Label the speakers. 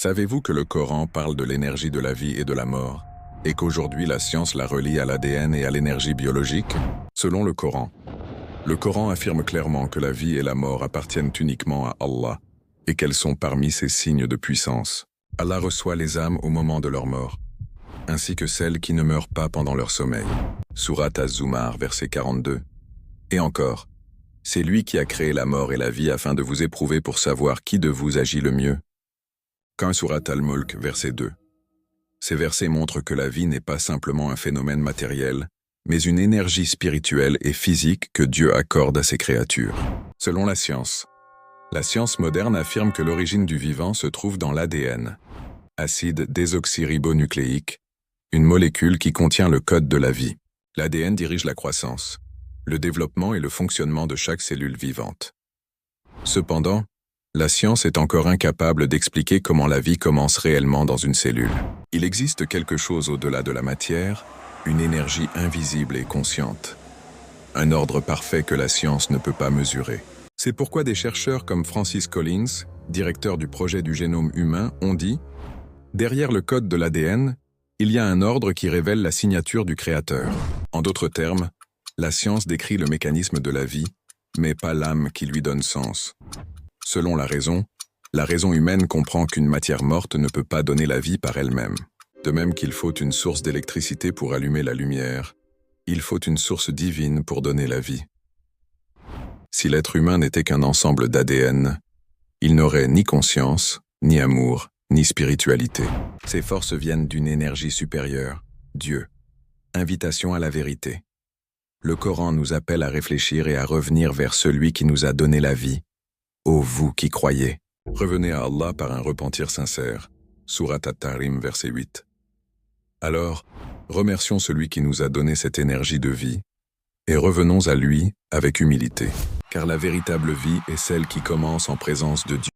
Speaker 1: Savez-vous que le Coran parle de l'énergie de la vie et de la mort, et qu'aujourd'hui la science la relie à l'ADN et à l'énergie biologique? Selon le Coran affirme clairement que la vie et la mort appartiennent uniquement à Allah, et qu'elles sont parmi ses signes de puissance. Allah reçoit les âmes au moment de leur mort, ainsi que celles qui ne meurent pas pendant leur sommeil. Sourate Az-Zumar, verset 42. Et encore, c'est lui qui a créé la mort et la vie afin de vous éprouver pour savoir qui de vous agit le mieux. Qu'un Sourate Al-Mulk, verset 2. Ces versets montrent que la vie n'est pas simplement un phénomène matériel, mais une énergie spirituelle et physique que Dieu accorde à ses créatures. Selon la science moderne affirme que l'origine du vivant se trouve dans l'ADN, acide désoxyribonucléique, une molécule qui contient le code de la vie. L'ADN dirige la croissance, le développement et le fonctionnement de chaque cellule vivante. Cependant, la science est encore incapable d'expliquer comment la vie commence réellement dans une cellule. Il existe quelque chose au-delà de la matière, une énergie invisible et consciente. Un ordre parfait que la science ne peut pas mesurer. C'est pourquoi des chercheurs comme Francis Collins, directeur du projet du génome humain, ont dit « Derrière le code de l'ADN, il y a un ordre qui révèle la signature du Créateur. » En d'autres termes, la science décrit le mécanisme de la vie, mais pas l'âme qui lui donne sens. Selon la raison humaine comprend qu'une matière morte ne peut pas donner la vie par elle-même. De même qu'il faut une source d'électricité pour allumer la lumière, il faut une source divine pour donner la vie. Si l'être humain n'était qu'un ensemble d'ADN, il n'aurait ni conscience, ni amour, ni spiritualité. Ces forces viennent d'une énergie supérieure, Dieu. Invitation à la vérité. Le Coran nous appelle à réfléchir et à revenir vers celui qui nous a donné la vie. Ô vous qui croyez, revenez à Allah par un repentir sincère. Sourate At-Tahrim, verset 8. Alors, remercions celui qui nous a donné cette énergie de vie, et revenons à lui avec humilité, car la véritable vie est celle qui commence en présence de Dieu.